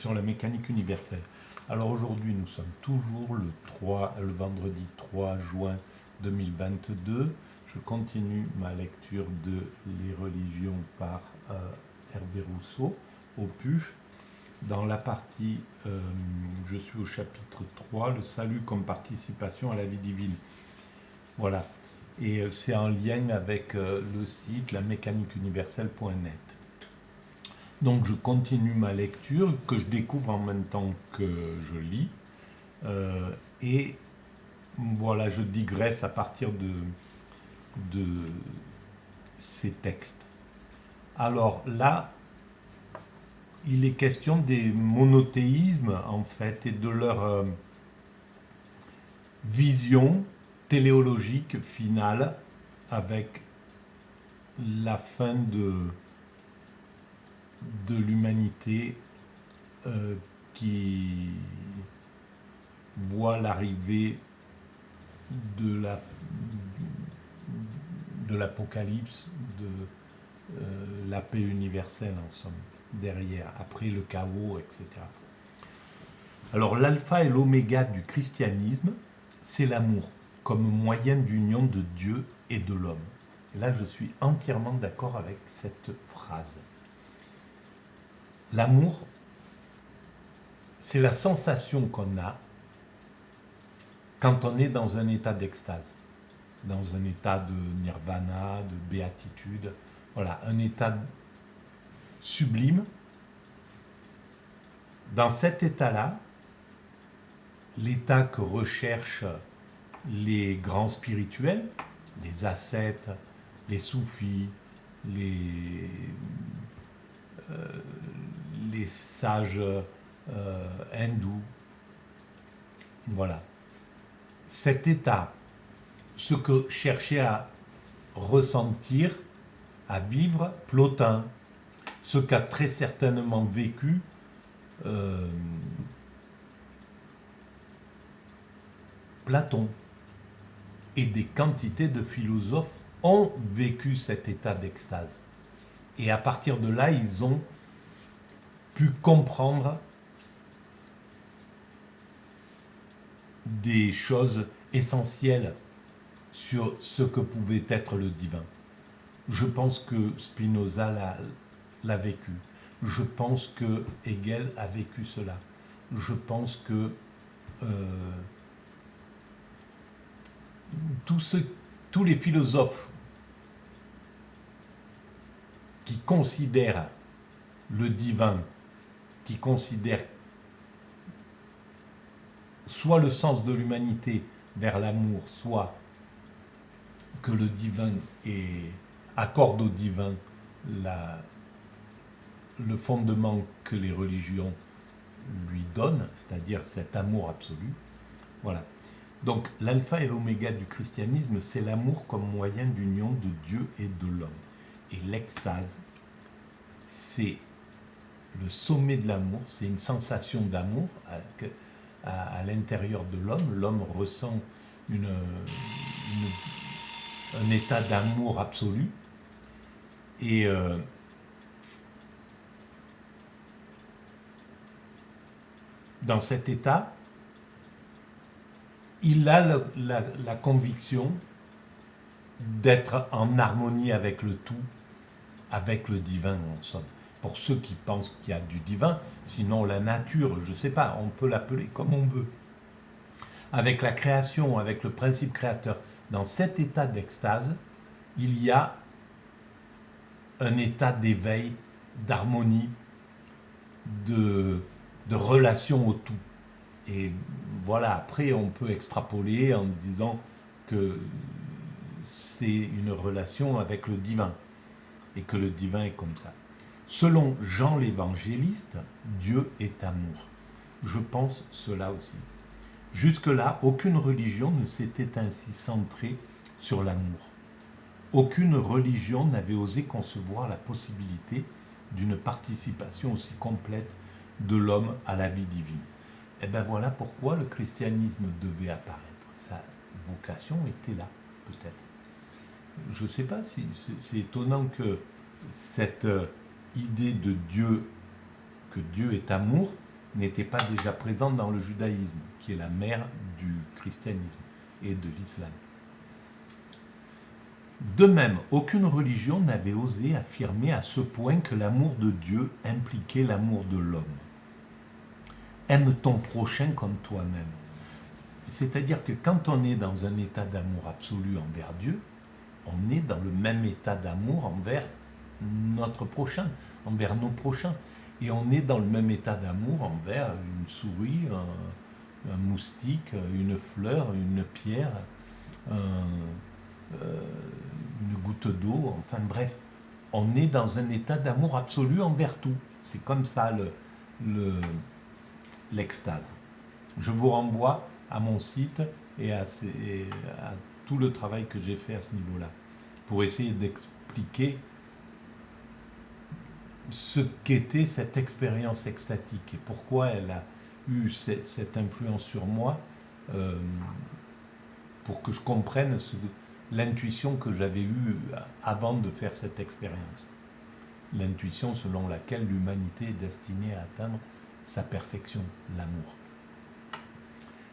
sur la mécanique universelle. Alors aujourd'hui, nous sommes toujours le vendredi 3 juin 2022. Je continue ma lecture de Les religions par Hervé Rousseau, au PUF. Dans la partie, je suis au chapitre 3, le salut comme participation à la vie divine. Voilà. Et c'est en lien avec le site lamécaniqueuniverselle.net. Donc je continue ma lecture, que je découvre en même temps que je lis. Et voilà, je digresse à partir de ces textes. Alors là, il est question des monothéismes, en fait, et de leur vision téléologique finale avec la fin de l'humanité qui voit l'arrivée de l'apocalypse, de la paix universelle en somme, derrière, après le chaos, etc. Alors l'alpha et l'oméga du christianisme, c'est l'amour, comme moyen d'union de Dieu et de l'homme. Et là, je suis entièrement d'accord avec cette phrase. L'amour, c'est la sensation qu'on a quand on est dans un état d'extase, dans un état de nirvana, de béatitude, voilà, un état sublime. Dans cet état-là, l'état que recherchent les grands spirituels, les ascètes, les soufis, les sages hindous, voilà. Cet état, ce que cherchait à ressentir, à vivre Plotin, ce qu'a très certainement vécu Platon, et des quantités de philosophes ont vécu cet état d'extase. Et à partir de là, ils ont pu comprendre des choses essentielles sur ce que pouvait être le divin. Je pense que Spinoza l'a vécu. Je pense que Hegel a vécu cela. Je pense que tous les philosophes qui considèrent le divin, qui considèrent soit le sens de l'humanité vers l'amour, soit que le divin accorde au divin le fondement que les religions lui donnent, c'est-à-dire cet amour absolu. Voilà. Donc l'alpha et l'oméga du christianisme, c'est l'amour comme moyen d'union de Dieu et de l'homme. Et l'extase, c'est le sommet de l'amour, c'est une sensation d'amour à l'intérieur de l'homme. L'homme ressent un état d'amour absolu. Et dans cet état, il a la conviction d'être en harmonie avec le tout, avec le divin en somme. Pour ceux qui pensent qu'il y a du divin, sinon la nature, je ne sais pas, on peut l'appeler comme on veut. Avec la création, avec le principe créateur, dans cet état d'extase, il y a un état d'éveil, d'harmonie, de relation au tout. Et voilà, après on peut extrapoler en disant que c'est une relation avec le divin et que le divin est comme ça. Selon Jean l'Évangéliste, Dieu est amour. Je pense cela aussi. Jusque-là, aucune religion ne s'était ainsi centrée sur l'amour. Aucune religion n'avait osé concevoir la possibilité d'une participation aussi complète de l'homme à la vie divine. Et bien voilà pourquoi le christianisme devait apparaître. Sa vocation était là, peut-être. Je ne sais pas si c'est étonnant que cette idée de Dieu, que Dieu est amour, n'était pas déjà présente dans le judaïsme, qui est la mère du christianisme et de l'islam. De même, aucune religion n'avait osé affirmer à ce point que l'amour de Dieu impliquait l'amour de l'homme. Aime ton prochain comme toi-même. C'est-à-dire que quand on est dans un état d'amour absolu envers Dieu, on est dans le même état d'amour envers notre prochain, envers nos prochains. Et on est dans le même état d'amour envers une souris, un moustique, une fleur, une pierre, une goutte d'eau, enfin bref. On est dans un état d'amour absolu envers tout. C'est comme ça l'extase. Je vous renvoie à mon site et à tout le travail que j'ai fait à ce niveau-là, pour essayer d'expliquer ce qu'était cette expérience extatique et pourquoi elle a eu cette influence sur moi, pour que je comprenne l'intuition que j'avais eue avant de faire cette expérience. L'intuition selon laquelle l'humanité est destinée à atteindre sa perfection, l'amour.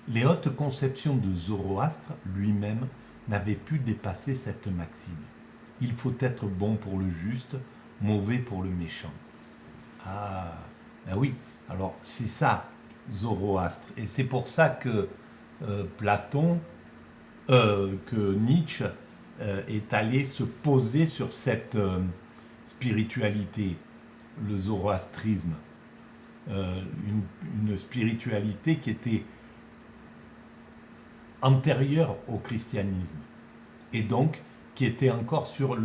Les hautes conceptions de Zoroastre lui-même n'avaient pu dépasser cette maxime. Il faut être bon pour le juste, mauvais pour le méchant. Ah, ben oui, alors c'est ça, Zoroastre. Et c'est pour ça que que Nietzsche est allé se poser sur cette spiritualité, le zoroastrisme. Une spiritualité qui était antérieure au christianisme et donc qui était encore sur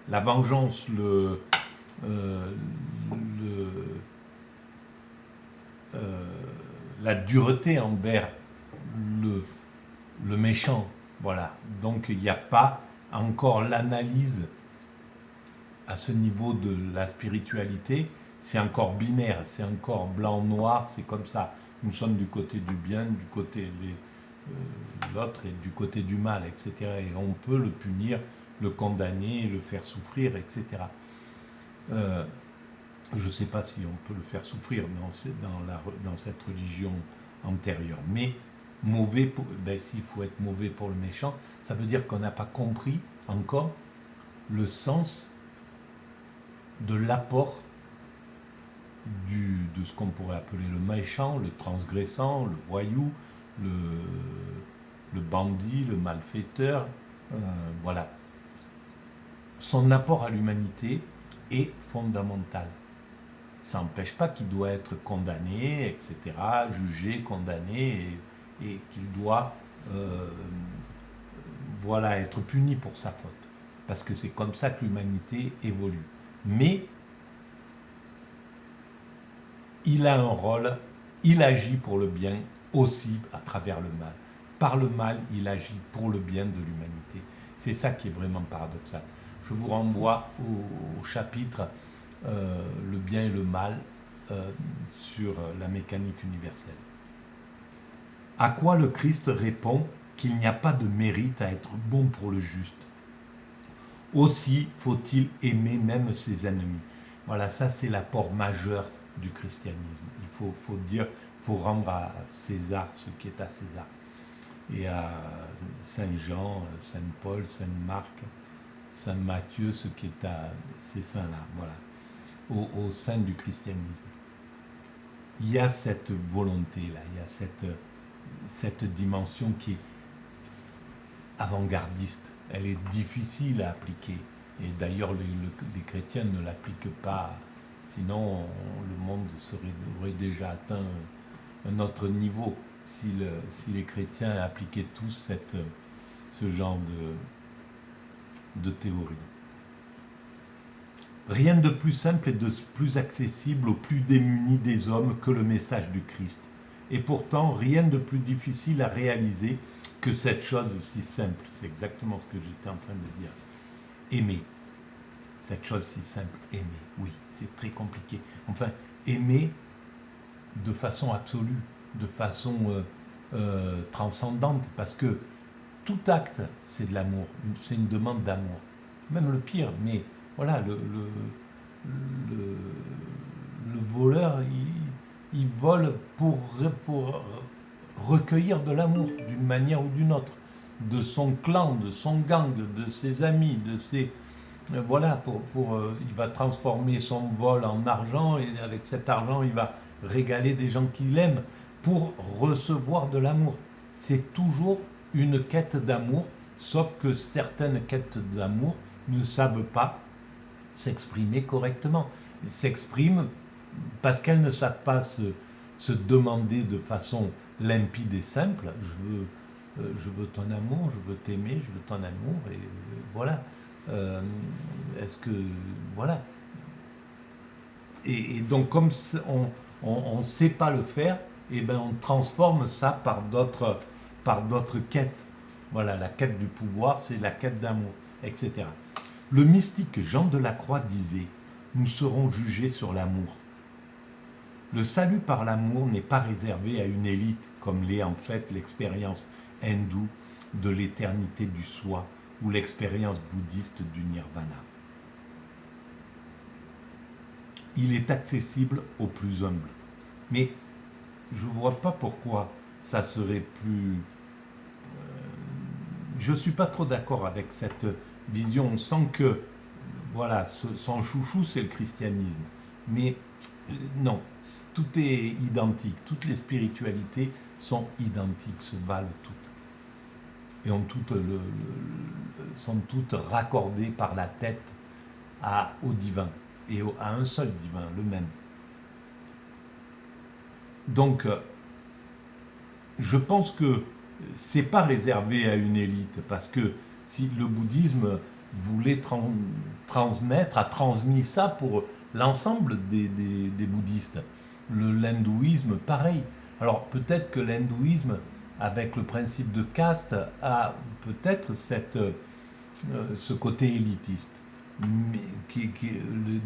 la vengeance, la dureté envers le méchant. Voilà. Donc il n'y a pas encore l'analyse à ce niveau de la spiritualité. C'est encore binaire, c'est encore blanc-noir, c'est comme ça. Nous sommes du côté du bien, du côté de l'autre et du côté du mal, etc. Et on peut le punir, le condamner, le faire souffrir, etc. Je ne sais pas si on peut le faire souffrir dans cette religion antérieure. Mais mauvais, s'il faut être mauvais pour le méchant, ça veut dire qu'on n'a pas compris encore le sens de l'apport de ce qu'on pourrait appeler le méchant, le transgressant, le voyou, le bandit, le malfaiteur. Voilà. Son apport à l'humanité est fondamental. Ça n'empêche pas qu'il doit être condamné, etc., jugé, condamné, et qu'il doit être puni pour sa faute. Parce que c'est comme ça que l'humanité évolue. Mais il a un rôle, il agit pour le bien aussi à travers le mal. Par le mal, il agit pour le bien de l'humanité. C'est ça qui est vraiment paradoxal. Je vous renvoie au chapitre Le bien et le mal sur la mécanique universelle. À quoi le Christ répond qu'il n'y a pas de mérite à être bon pour le juste. Aussi faut-il aimer même ses ennemis. Voilà, ça c'est l'apport majeur du christianisme. Il faut rendre à César ce qui est à César. Et à Saint Jean, Saint Paul, Saint Marc, Saint Matthieu, ce qui est à ces saints-là, voilà, au sein du christianisme. Il y a cette volonté-là, il y a cette dimension qui est avant-gardiste. Elle est difficile à appliquer. Et d'ailleurs, les chrétiens ne l'appliquent pas. Sinon, le monde aurait déjà atteint un autre niveau si les chrétiens appliquaient tous ce genre de théorie. Rien de plus simple et de plus accessible aux plus démunis des hommes que le message du Christ. Et pourtant, rien de plus difficile à réaliser que cette chose si simple. C'est exactement ce que j'étais en train de dire. Aimer. Cette chose si simple, aimer. Oui, c'est très compliqué. Enfin, aimer de façon absolue, de façon transcendante, parce que tout acte, c'est de l'amour. C'est une demande d'amour. Même le pire, mais voilà, le voleur, ils volent pour recueillir de l'amour d'une manière ou d'une autre, de son clan, de son gang, de ses amis, de ses... voilà, il va transformer son vol en argent et avec cet argent, il va régaler des gens qu'il aime pour recevoir de l'amour. C'est toujours une quête d'amour, sauf que certaines quêtes d'amour ne savent pas s'exprimer correctement. Elles s'expriment parce qu'elles ne savent pas se demander de façon limpide et simple. Je veux ton amour, je veux t'aimer, je veux ton amour, et voilà. Est-ce que voilà. Et donc comme on ne sait pas le faire, et ben on transforme ça par d'autres quêtes. Voilà, la quête du pouvoir, c'est la quête d'amour, etc. Le mystique Jean de la Croix disait: nous serons jugés sur l'amour. Le salut par l'amour n'est pas réservé à une élite, comme l'est en fait l'expérience hindoue de l'éternité du soi ou l'expérience bouddhiste du nirvana. Il est accessible aux plus humbles. Mais je ne vois pas pourquoi ça serait plus... Je ne suis pas trop d'accord avec cette vision. On sent que voilà, son chouchou, c'est le christianisme. Mais non, tout est identique. Toutes les spiritualités sont identiques, se valent toutes. Et sont toutes raccordées par la tête au divin. Et à un seul divin, le même. Donc, je pense que c'est pas réservé à une élite, parce que si le bouddhisme voulait a transmis ça pour l'ensemble des bouddhistes. L'hindouisme, pareil. Alors peut-être que l'hindouisme, avec le principe de caste, a peut-être ce côté élitiste, mais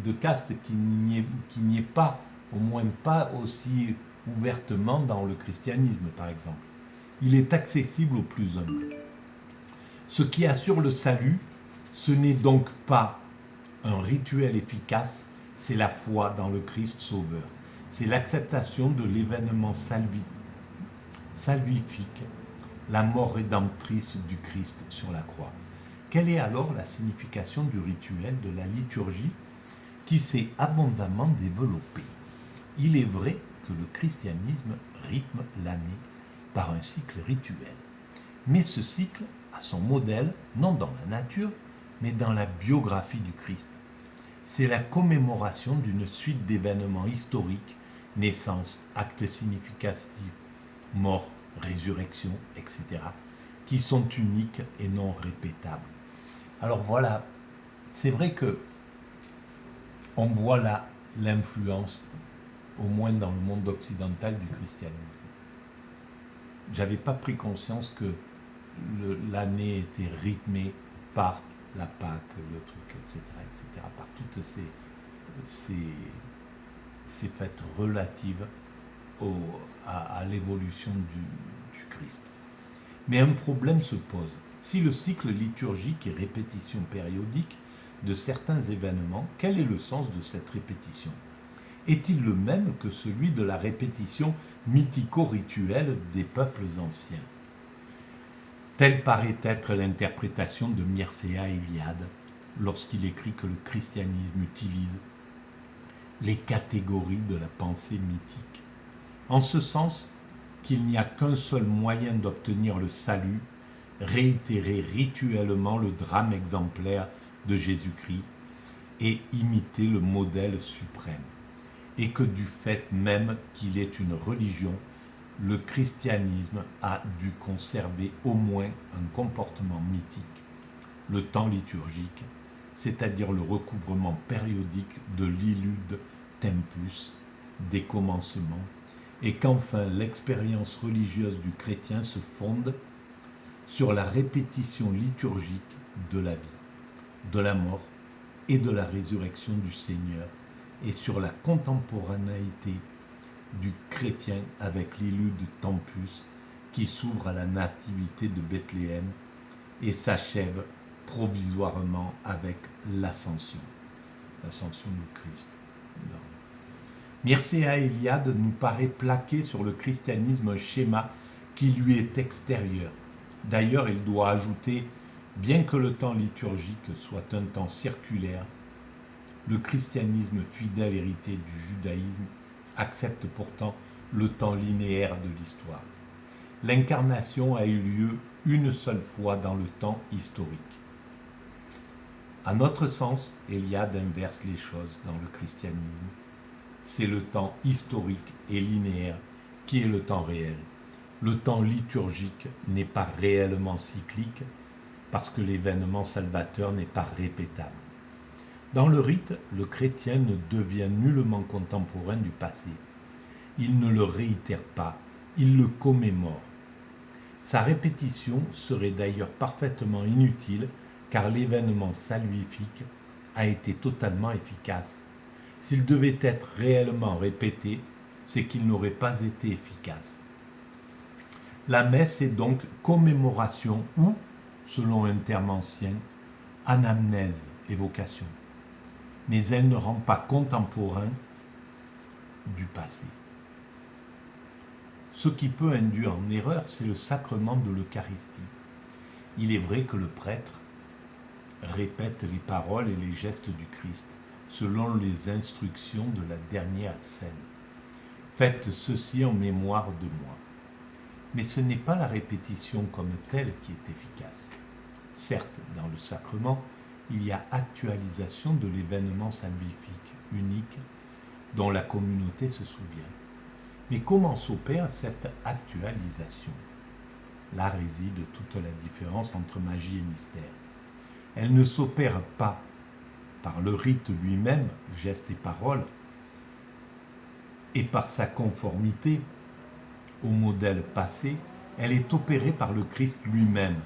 de caste qui n'y est pas, au moins pas aussi ouvertement dans le christianisme, par exemple. Il est accessible aux plus humbles. Ce qui assure le salut, ce n'est donc pas un rituel efficace, c'est la foi dans le Christ Sauveur. C'est l'acceptation de l'événement salvifique, la mort rédemptrice du Christ sur la croix. Quelle est alors la signification du rituel, de la liturgie, qui s'est abondamment développée? Il est vrai que le christianisme rythme l'année par un cycle rituel. Mais ce cycle a son modèle, non dans la nature, mais dans la biographie du Christ. C'est la commémoration d'une suite d'événements historiques, naissance, actes significatifs, mort, résurrection, etc., qui sont uniques et non répétables. Alors voilà, c'est vrai que on voit là l'influence, au moins dans le monde occidental, du christianisme. J'avais pas pris conscience que l'année était rythmée par la Pâque, le truc, etc., par toutes ces fêtes relatives à l'évolution du Christ. Mais un problème se pose. Si le cycle liturgique est répétition périodique de certains événements, quel est le sens de cette répétition? Est-il le même que celui de la répétition mythico-rituelle des peuples anciens? Telle paraît être l'interprétation de Mircea Eliade lorsqu'il écrit que le christianisme utilise les catégories de la pensée mythique, en ce sens qu'il n'y a qu'un seul moyen d'obtenir le salut, réitérer rituellement le drame exemplaire de Jésus-Christ et imiter le modèle suprême, et que du fait même qu'il est une religion, le christianisme a dû conserver au moins un comportement mythique, le temps liturgique, c'est-à-dire le recouvrement périodique de l'illude tempus, des commencements, et qu'enfin l'expérience religieuse du chrétien se fonde sur la répétition liturgique de la vie, de la mort et de la résurrection du Seigneur, et sur la contemporanéité du chrétien avec l'illude tempus qui s'ouvre à la nativité de Bethléem et s'achève provisoirement avec l'ascension du Christ. Mircea Eliade nous paraît plaquer sur le christianisme un schéma qui lui est extérieur. D'ailleurs, il doit ajouter, bien que le temps liturgique soit un temps circulaire, le christianisme fidèle hérité du judaïsme accepte pourtant le temps linéaire de l'histoire. L'incarnation a eu lieu une seule fois dans le temps historique. À notre sens, Eliade inverse les choses dans le christianisme. C'est le temps historique et linéaire qui est le temps réel. Le temps liturgique n'est pas réellement cyclique parce que l'événement salvateur n'est pas répétable. Dans le rite, le chrétien ne devient nullement contemporain du passé. Il ne le réitère pas, il le commémore. Sa répétition serait d'ailleurs parfaitement inutile car l'événement salvifique a été totalement efficace. S'il devait être réellement répété, c'est qu'il n'aurait pas été efficace. La messe est donc commémoration ou, selon un terme ancien, anamnèse, évocation. Mais elle ne rend pas contemporain du passé. Ce qui peut induire en erreur, c'est le sacrement de l'Eucharistie. Il est vrai que le prêtre répète les paroles et les gestes du Christ, selon les instructions de la dernière scène. Faites ceci en mémoire de moi. Mais ce n'est pas la répétition comme telle qui est efficace. Certes, dans le sacrement, il y a actualisation de l'événement salvifique unique dont la communauté se souvient. Mais comment s'opère cette actualisation? Là réside toute la différence entre magie et mystère. Elle ne s'opère pas par le rite lui-même, gestes et paroles, et par sa conformité au modèle passé, elle est opérée par le Christ lui-même,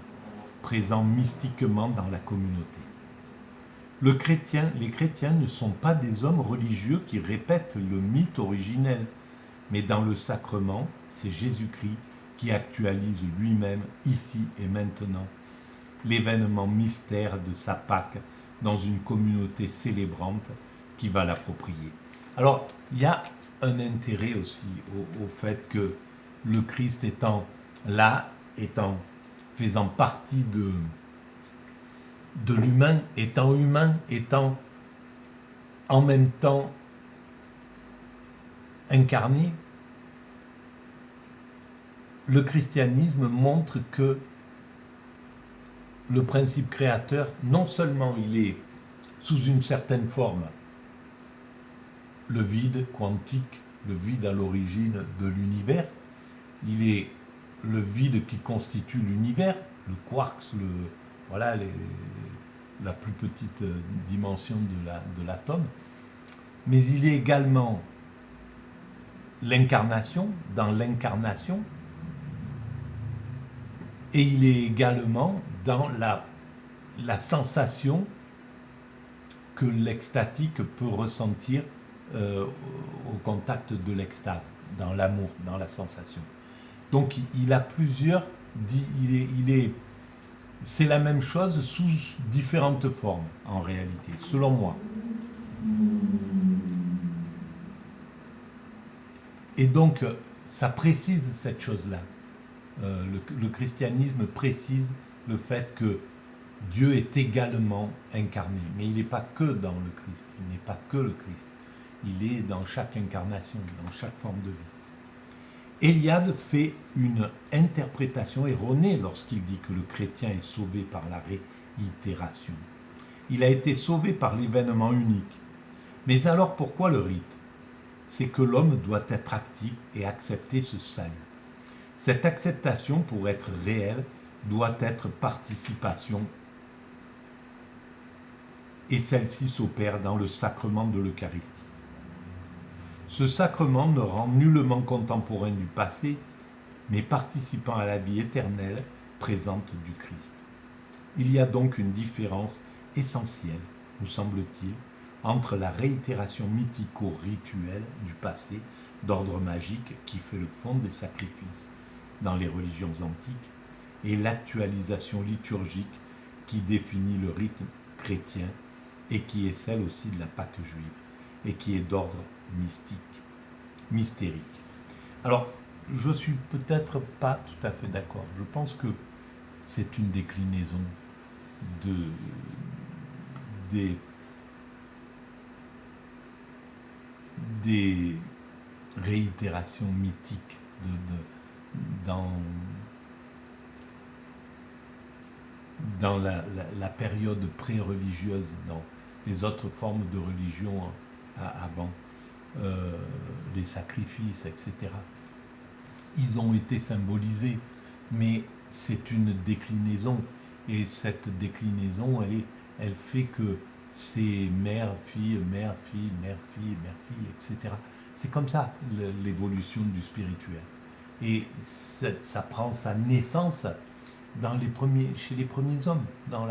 présent mystiquement dans la communauté. Les chrétiens ne sont pas des hommes religieux qui répètent le mythe originel, mais dans le sacrement, c'est Jésus-Christ qui actualise lui-même, ici et maintenant, l'événement mystère de sa Pâque dans une communauté célébrante qui va l'approprier. Alors, il y a un intérêt aussi au fait que le Christ étant là, faisant partie de l'humain, étant en même temps incarné, le christianisme montre que le principe créateur, non seulement il est sous une certaine forme, le vide quantique, le vide à l'origine de l'univers, il est le vide qui constitue l'univers, le quarks, la plus petite dimension de l'atome, mais il est également l'incarnation, dans l'incarnation, et il est également dans la sensation que l'extatique peut ressentir au contact de l'extase, dans l'amour, dans la sensation. Donc il a plusieurs, c'est la même chose sous différentes formes en réalité, selon moi. Et donc ça précise cette chose-là. Le christianisme précise le fait que Dieu est également incarné, mais il n'est pas que dans le Christ, il n'est pas que le Christ, il est dans chaque incarnation, dans chaque forme de vie. Eliade fait une interprétation erronée lorsqu'il dit que le chrétien est sauvé par la réitération. Il a été sauvé par l'événement unique. Mais alors pourquoi le rite? C'est que l'homme doit être actif et accepter ce salut. Cette acceptation, pour être réelle, doit être participation. Et celle-ci s'opère dans le sacrement de l'Eucharistie. Ce sacrement ne rend nullement contemporain du passé, mais participant à la vie éternelle présente du Christ. Il y a donc une différence essentielle, nous semble-t-il, entre la réitération mythico-rituelle du passé d'ordre magique qui fait le fond des sacrifices dans les religions antiques et l'actualisation liturgique qui définit le rite chrétien et qui est celle aussi de la Pâque juive et qui est d'ordre mystique. mystérique. Alors, je suis peut-être pas tout à fait d'accord. Je pense que c'est une déclinaison de, des, des réitérations mythiques dans, dans la période pré-religieuse, dans les autres formes de religion avant, les sacrifices, etc. Ils ont été symbolisés, mais c'est une déclinaison. Et cette déclinaison, elle fait que c'est mère, fille, mère, fille, mère, fille, mère, fille, etc. C'est comme ça l'évolution du spirituel. Et ça prend sa naissance chez les premiers hommes, dans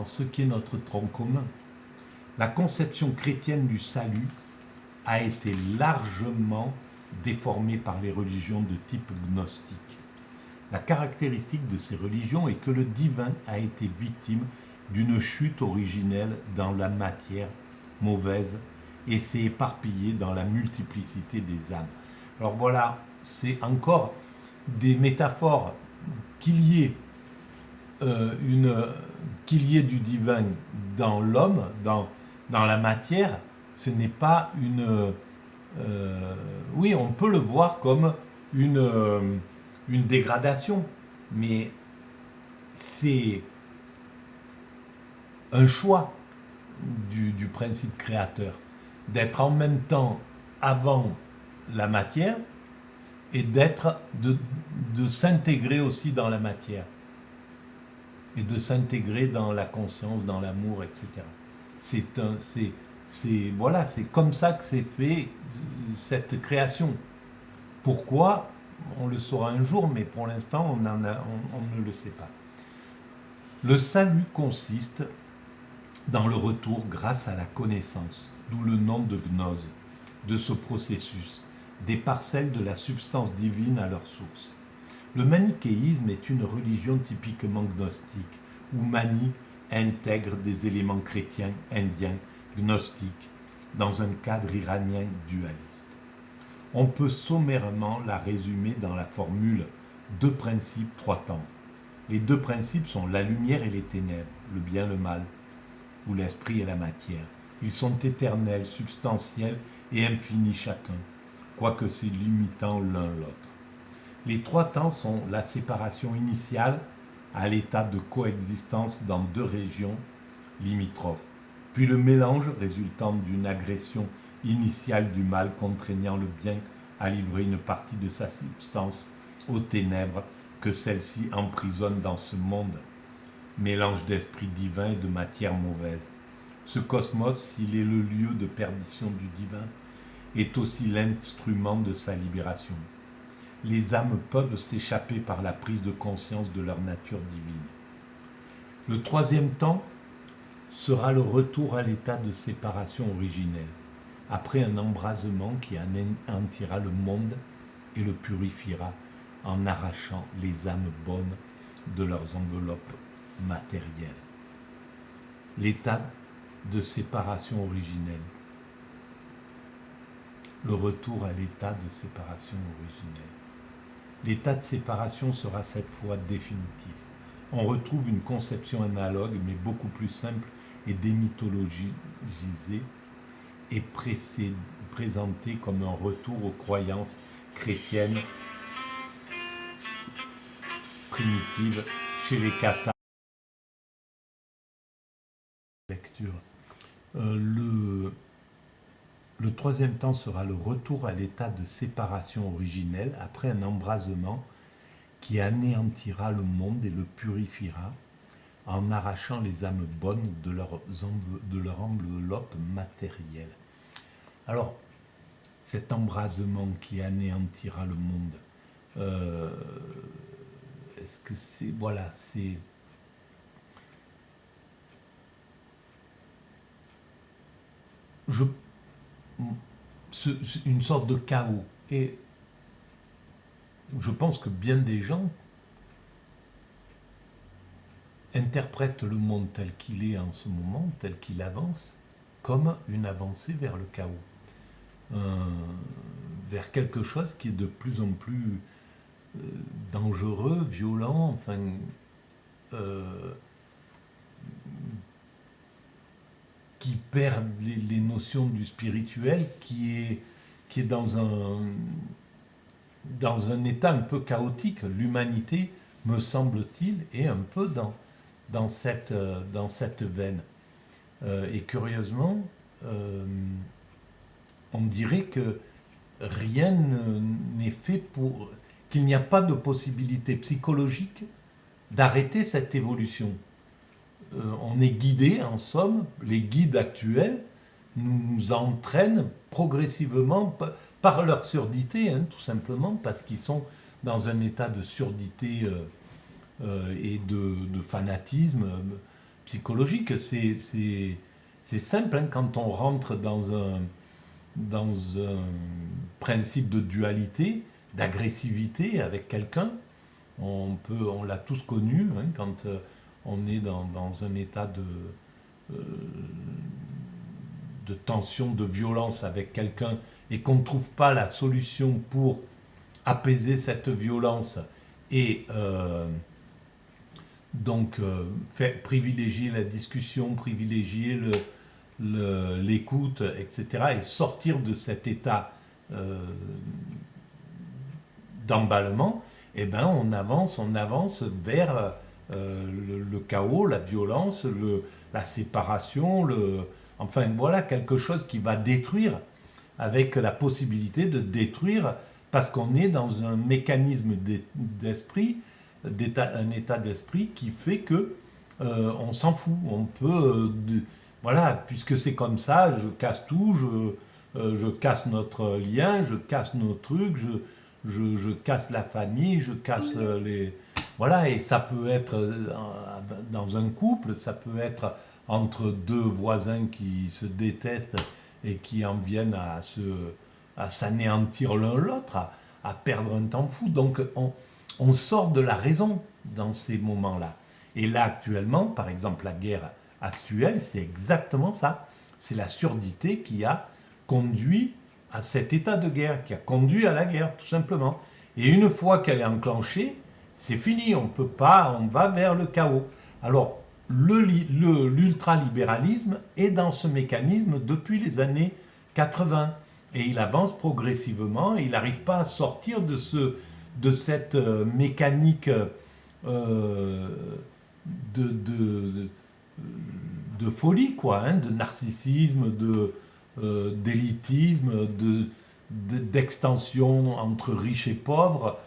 ce qui est notre tronc commun. La conception chrétienne du salut a été largement déformée par les religions de type gnostique. La caractéristique de ces religions est que le divin a été victime d'une chute originelle dans la matière mauvaise et s'est éparpillé dans la multiplicité des âmes. Alors voilà, c'est encore des métaphores qu'il y ait du divin dans l'homme, dans la matière, ce n'est pas une... oui, on peut le voir comme une dégradation, mais c'est un choix du principe créateur, d'être en même temps avant la matière et de s'intégrer aussi dans la matière et de s'intégrer dans la conscience, dans l'amour, etc. Voilà, c'est comme ça que s'est fait cette création. Pourquoi? On le saura un jour, mais pour l'instant, on ne le sait pas. Le salut consiste dans le retour grâce à la connaissance, d'où le nom de gnose, de ce processus, des parcelles de la substance divine à leur source. Le manichéisme est une religion typiquement gnostique, où Mani intègre des éléments chrétiens, indiens, gnostiques, dans un cadre iranien dualiste. On peut sommairement la résumer dans la formule 2 principes, 3 temps. Les 2 principes sont la lumière et les ténèbres, le bien et le mal, ou l'esprit et la matière. Ils sont éternels, substantiels et infinis chacun, quoique se limitant l'un l'autre. Les 3 temps sont la séparation initiale à l'état de coexistence dans 2 régions limitrophes, puis le mélange résultant d'une agression initiale du mal contraignant le bien à livrer une partie de sa substance aux ténèbres que celle-ci emprisonne dans ce monde, mélange d'esprit divin et de matière mauvaise. Ce cosmos, s'il est le lieu de perdition du divin, est aussi l'instrument de sa libération. Les âmes peuvent s'échapper par la prise de conscience de leur nature divine. Le 3e temps sera le retour à l'état de séparation originelle, après un embrasement qui anéantira le monde et le purifiera en arrachant les âmes bonnes de leurs enveloppes matérielles. L'état de séparation originelle. Le retour à l'état de séparation originelle. L'état de séparation sera cette fois définitif. On retrouve une conception analogue, mais beaucoup plus simple et démythologisée, et présentée comme un retour aux croyances chrétiennes primitives chez les cathares. Lecture. Le 3e temps sera le retour à l'état de séparation originelle après un embrasement qui anéantira le monde et le purifiera en arrachant les âmes bonnes de leur enveloppe matérielle. Alors, cet embrasement qui anéantira le monde, est-ce que c'est... Voilà, c'est... une sorte de chaos. Et je pense que bien des gens interprètent le monde tel qu'il est en ce moment, tel qu'il avance, comme une avancée vers le chaos. vers quelque chose qui est de plus en plus dangereux, violent, enfin, qui perd les notions du spirituel, qui est dans un état un peu chaotique. L'humanité, me semble-t-il, est un peu dans cette veine. Et curieusement, on dirait que rien n'est fait pour... qu'il n'y a pas de possibilité psychologique d'arrêter cette évolution. On est guidé, en somme, les guides actuels nous entraînent progressivement par leur surdité, hein, tout simplement, parce qu'ils sont dans un état de surdité et de fanatisme psychologique. C'est simple, hein, quand on rentre dans un principe de dualité, d'agressivité avec quelqu'un, on l'a tous connu, hein, quand on est dans un état de tension, de violence avec quelqu'un et qu'on ne trouve pas la solution pour apaiser cette violence et donc privilégier la discussion, privilégier l'écoute, etc. et sortir de cet état d'emballement, eh ben on avance vers le chaos, la violence, la séparation, enfin voilà, quelque chose qui va détruire, avec la possibilité de détruire, parce qu'on est dans un mécanisme d'esprit, un état d'esprit qui fait que on s'en fout. On peut, voilà, puisque c'est comme ça, je casse tout, je casse notre lien, je casse nos trucs, je casse la famille, je casse les... Voilà, et ça peut être dans un couple, ça peut être entre deux voisins qui se détestent et qui en viennent à s'anéantir l'un l'autre, à perdre un temps fou. Donc on sort de la raison dans ces moments-là. Et là, actuellement, par exemple, la guerre actuelle, c'est exactement ça. C'est la surdité qui a conduit à cet état de guerre, qui a conduit à la guerre, tout simplement. Et une fois qu'elle est enclenchée, c'est fini, on peut pas, on va vers le chaos. Alors, l'ultralibéralisme est dans ce mécanisme depuis les années 80. Et il avance progressivement, et il n'arrive pas à sortir de cette mécanique de, de, de folie, quoi, hein, de narcissisme, d'élitisme, d'extension entre riches et pauvres,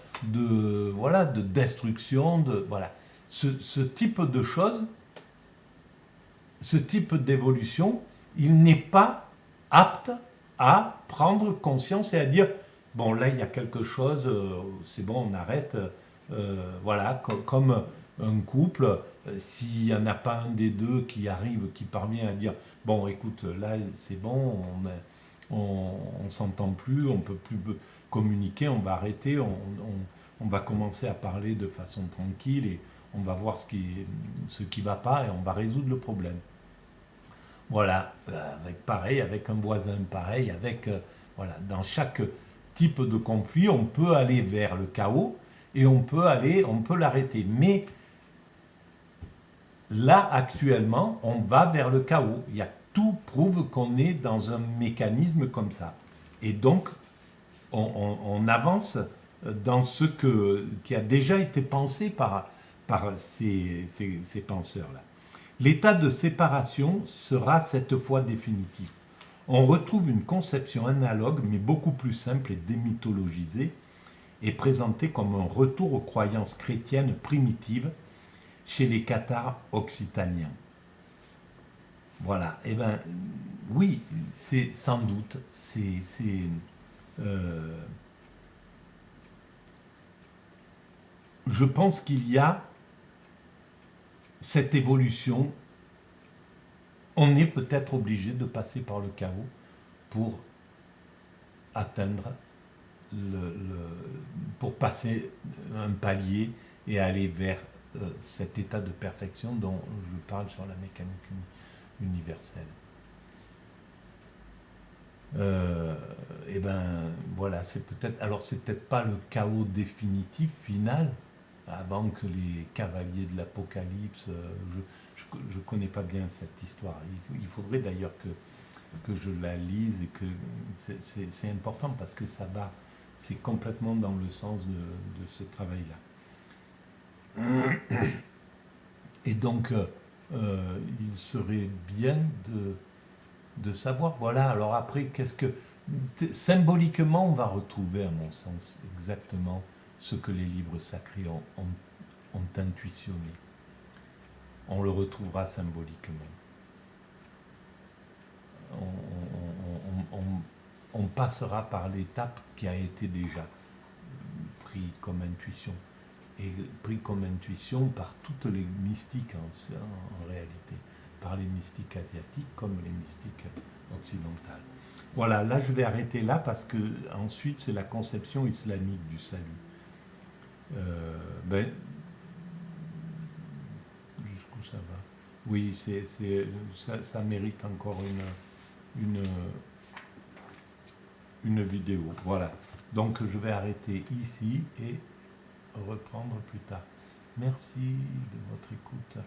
voilà, de destruction, voilà. Ce type de choses, ce type d'évolution, il n'est pas apte à prendre conscience et à dire bon, là il y a quelque chose, c'est bon, on arrête. Voilà, comme un couple, s'il n'y en a pas un des deux qui arrive, qui parvient à dire bon, écoute, là c'est bon, on s'entend plus, on peut plus communiquer, on va arrêter, on va commencer à parler de façon tranquille et on va voir ce qui va pas et on va résoudre le problème. Voilà, pareil, avec un voisin pareil, voilà, dans chaque type de conflit, on peut aller vers le chaos et on peut l'arrêter. Mais là, actuellement, on va vers le chaos. Tout prouve qu'on est dans un mécanisme comme ça. Et donc, on avance dans ce qui a déjà été pensé par ces penseurs-là. L'état de séparation sera cette fois définitif. On retrouve une conception analogue, mais beaucoup plus simple et démythologisée, et présentée comme un retour aux croyances chrétiennes primitives chez les cathares occitaniens. Voilà, et bien, oui, c'est sans doute, je pense qu'il y a cette évolution. On est peut-être obligé de passer par le chaos pour atteindre pour passer un palier et aller vers cet état de perfection dont je parle sur la mécanique universelle. Et ben voilà, c'est peut-être. Alors c'est peut-être pas le chaos définitif, final, avant que les cavaliers de l'Apocalypse. Je connais pas bien cette histoire. Il faudrait d'ailleurs que je la lise et que c'est important parce que ça va. C'est complètement dans le sens de ce travail-là. Et donc, il serait bien de savoir, voilà, alors après, qu'est-ce que... Symboliquement, on va retrouver, à mon sens, exactement ce que les livres sacrés ont intuitionné. On le retrouvera symboliquement. On passera par l'étape qui a été déjà pris comme intuition. Et pris comme intuition par toutes les mystiques en réalité. Par les mystiques asiatiques comme les mystiques occidentales. Voilà, là je vais arrêter là parce que ensuite c'est la conception islamique du salut. Ben, jusqu'où ça va? Oui, ça mérite encore une vidéo. Voilà. Donc je vais arrêter ici et reprendre plus tard. Merci de votre écoute.